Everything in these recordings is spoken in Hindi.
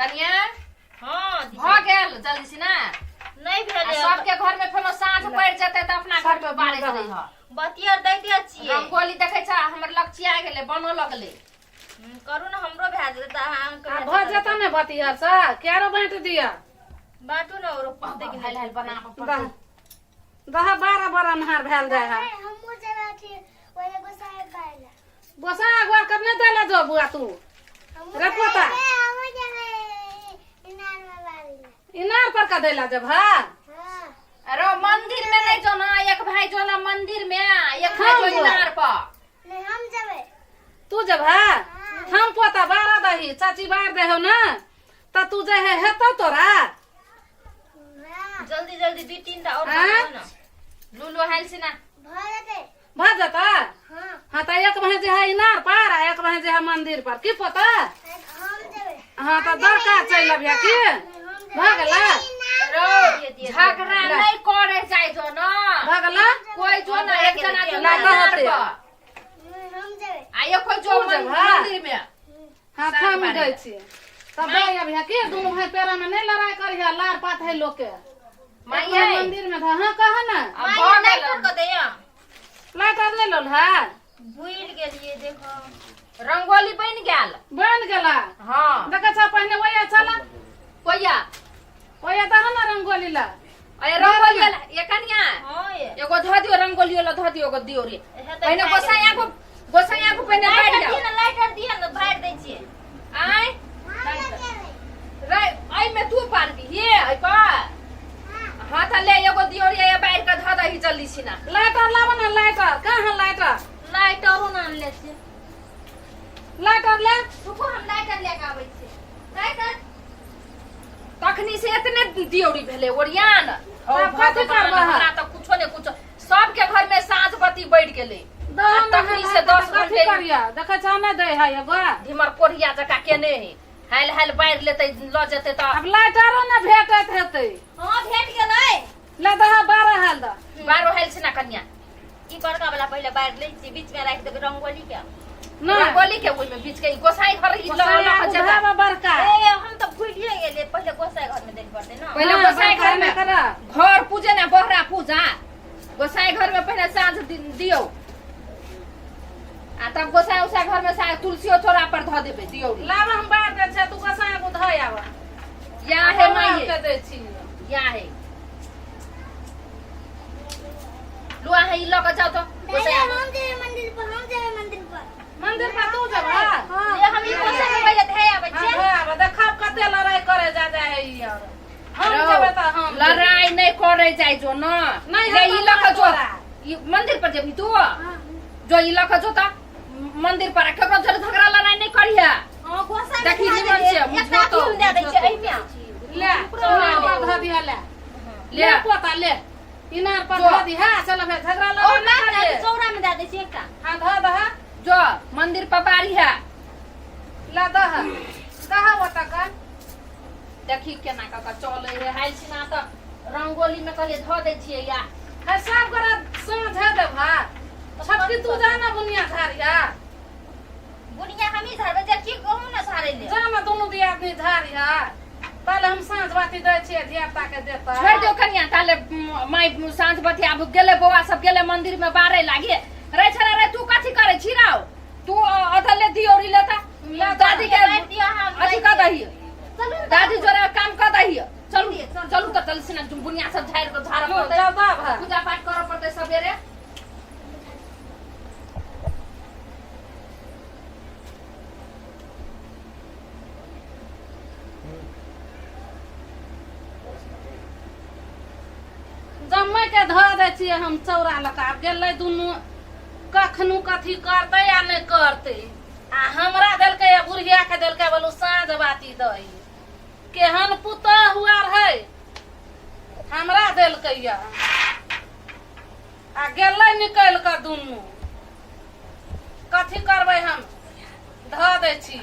कनिया हां भ गेल जल्दी से ना नहीं भेले सबके घर में फेनो साँझ पड़ जते त अपना घर में बारे चले ह बतिया दै दे छिए रंगोली देखे छ हमर लक्ष्य आ गेले बनो लगले करू ना हमरो भे जेता आ भ जता ने बतिया सा केरो बांट दिया बाटू ना और पते के हाल हाल बना दह 12 बरा नहार भेल जाय है हमहु जरा थी ओए गोसाई बाइला बोसा घर कब ने देला जो बुआ तू रे पोता हमहु जरा इनार में बाइला इनार पर का देला जब हां हां अरे मंदिर में नहीं जो ना एक भाई जो ना मंदिर में एक भाई जो इनार पर नहीं हम जबे तू जब हां हम पोता 12 दही चाची बार दे हो ना त तू जे है हेतो तोरा जल्दी जल्दी 2-3 टा और बनाओ ना लुलु हाल से ना भरते भ जता हां हां त एक भाई जे है इनार पर आ एक भाई जे है मंदिर पर की पता हम जबे हां त दरका चल अबिया की भगला झगड़ा नहीं करे जाय जो ना भगला कोई जो ना एक जना जो ना इनार कहते। पर हम जबे आयो कोई जो तू जब, मंदिर में हां थाम गई छी तब भाई अबिया की दोनों भाई पेरा में नहीं लड़ाई करिया लार पात है लोग के माइया मंदिर में था हां कहा ना अब माई भ नहीं गेल कर दे या लाइटर ले लोल है भूल गेलिए देखो रंगोली बन गेल बन गेला हां देखे छ पहले वया चला कोया वया त ना रंगोली ला अरे रंगोली ये कनिया हां ये एगो ध दियो रंगोली वाला ध दियो एगो दियो रे पहले गोसाइया को पहले बैठ जाओ लाइटर दिया ना भाड़ दे छिए आय रे आई में तू पार दी ये आई पर हां त ले एगो दियो रे ये बैठ के ध दही जल्दी सिना लाइटर लावा ना लाइटर कहां लाइटर लाइटरो ना ले छिए लाइटर ले रुको हम लाइटर लेके आबै छी लाइटर तखनी से इतने दियोरी भेले ओरियान अब कथी करबा हमरा त कुछो ने कुछो सबके घर में साँझ बत्ती बैठ गेले तखनी से 10 घंटे करिया देखे छ ना दे है एगो ढिमर कोढ़िया जका केने है हाल हाल बाढ़ लेते ल जेते त अब लाइटरो ना भेटत हेतै हां भेट गेलै ले दहा 12 हाल द बारो हाल से ना कन्या ई बड़का वाला पहले बाड़ ले छी बीच में रख देबे रंगोली के ना रंगोली के ओइ में बीच के गोसाई घर ई ल जेता उधावा बड़का ए हम तो भूलिए गेले पहले गोसाई घर में देख पड़ते ना पहले हाँ, गोसाई घर में करा घर पूजे ना बहरा पूजा गोसाई घर में पहले साँझ दियो आ तब गोसाई उसा घर में सा तुलसियो थोड़ा पर ध देबे दियो लावा हम बार दे छै तू कसा को धय आवा या है माई के दे छी या है लुआ है ई ल के जाओ तो गोसाई हम जबे मंदिर पर मंदिर पर तू जब हां ये हम ई गोसाई में पहले धै आबै छी हां देखा कते लड़ाई करे जा है ई यार हम जब त हम लड़ाई नहीं करे जाय जो ना नहीं, ले हम ई तो ल के जो तोरा। ई मंदिर पर जेबी तू जो ई ल के जो ता मंदिर पर केकरो जरे झगड़ा लड़ाई नहीं करिया हां गोसाई देखी निमन से एकटा क्यों दे दै छै एहि में ले चला ध दिया ले ले पोता ले इनार पर ध दिया चल बे झगड़ा और लड़ा ना दे चौरा में दे दै छी एकटा हां ध दहा जो मंदिर पर बारी है ला दहा वता का देखी केना का चले है हाल सिना त रंगोली में कहले ध दे छिए या है सब करा समझ दे भा छटकी तू जाना बुनिया झारिया बुनिया हम ही धरबे जे की कहूं ना सारे ले जाना दोनों दिया आदमी झारिया पहले हम सांझ बाती दे छिए धियापुता के देता छोड़ दो कन्या ताले माई सांझ बती आब गेले बौआ सब गेले मंदिर में बारे लागे रे छरा रे तू कथी करे छिराव तू अदले दियोरी लेता दादी के बैठ दिया हम अथी का दही चलू दादी जोरा काम कर दही चलू चलू तो चल सिना बुनिया सब झाड़ को झाड़ जो पड़ते जा बा पूजा पाठ करो पड़ते सवेरे जम्मै के ध दे छिए हम चौरा लका गेलै दुनु कखनु कथी करते या नहीं करते आ हमरा देलकै या बुढ़िया के देलकै बोलू साँझ बाती दही केहन पुता हुआ है हमरा देलकै या आ गेलै निकल के दुनु कथी करबै हम ध दे छी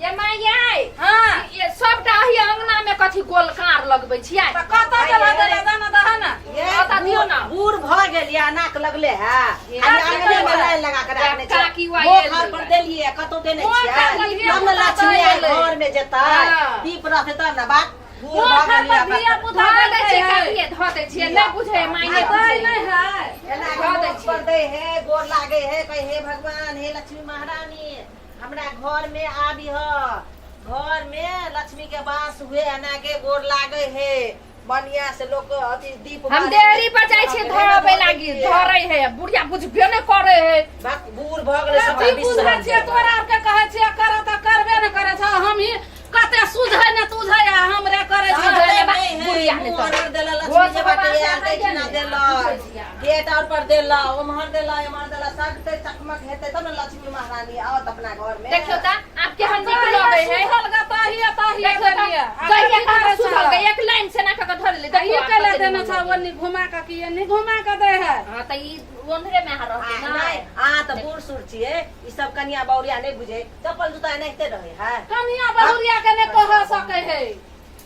ये माई आई हाँ ये सबटा ही अंगना में कथी गोलकार लगबै छियै त कत देला देला दाना दहना कता दियो ना बूढ़ भ गेल या नाक लगले है का आंगने में लाइन लगा कर रखने का छै की वो वाये घर पर देलिए कतो देने वो छियै घर पर तब न लक्ष्मी दिया आई घर में जेतै हाँ। दीप रहतै तब न बात वो घर पर दिया पुता धो दै देलकै छियै है। काटिए धो दै छियै नहीं बुझे मायने दै बुझे नहीं है एना धो दै गोर छियै। पर दे है गोर लागे है कहे हे भगवान हे लक्ष्मी महारानी हमरा घर में आबी ह घर में लक्ष्मी के वास हुए एना के गोर लागे है बढ़िया से लोग अथी दीप हम देरी पर जाय छियै धोबे लागी धरै है बुढ़िया बुझबे नहीं करे है बात बूढ़ भ गेलै सब कथी बुझै छियै तोरा आर के कहै छियै कर त करबे न करे छ हम ही कते सुझै न तुझै आ हमरे करे छ बुढ़िया ने तो ऑर्डर देला वो लक्ष्मी सब के बाटे बात यार से दै ना देला गेट और पर देला ओमहर देला एमहर देला सब ते चकमक हेतै तब न लक्ष्मी महारानी आवत अपना घर में देखियो त आपके हम निक लगे है हलगा ताहिया ताहिया देखियो त कहिया कहां सुधल गए एक लाइन से ना का धर ले ये कले देना छ ओनी घुमा के कि नहीं घुमा के दे है हां त ई ओंधरे में आ रहते ना नहीं आ त बूढ़ सुर छिए ई सब कनिया बौरिया नहीं बुझे चप्पल जूता एनाहिते रहे है कनिया बहुरिया के ने कह सकै है ई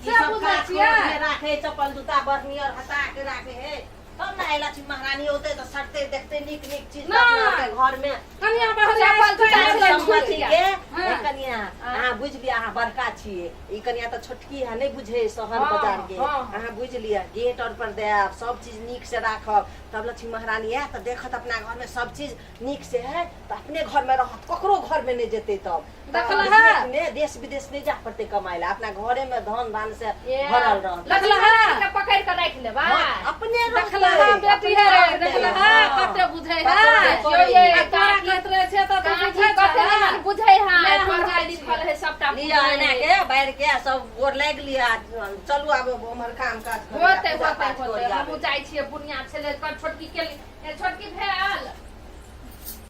से सब बुझै काट छियै में राखे चप्पल जूता बरनी और हटा के राखे है तब ना आई लक्ष्मी महारानी होते तो सटते देखते निक निक चीज ना। अपना के घर में कनिया बहुरिया चप्पल जूता के से छूट ठीक गया है हाँ। ए कनिया अहाँ बुझ लिया अहाँ बड़का छिए ई कनिया तो छोटकी है नहीं बुझे शहर हाँ, बाजार के हाँ। अहाँ बुझ लिया गेट और पर देब सब चीज नीक से राखब तब लक्ष्मी महारानी है तो देखत अपना घर में सब चीज नीक से है तो अपने घर में रहत ककरो घर में नहीं जेते तब देखल तब है? में देश विदेश नहीं जा पड़ते कमाए ला अपना घरे में धन धान से ये भरल रहत लखला के पकड़ के रख ले बा अपने देखल है बेटी है देखल है कते बुझै है यो ये तोरा कहत रहे छै त काठी बुझै कते छै नहीं बुझे है ले हम पढ़ाई जाइ लिखल है सबटा लिया एना के बैठ के सब गोर लाग लिया चलू आब हमर काम काज होते होते होते हम जाय छियै बुनिया छले छोटकी के छोटकी भेल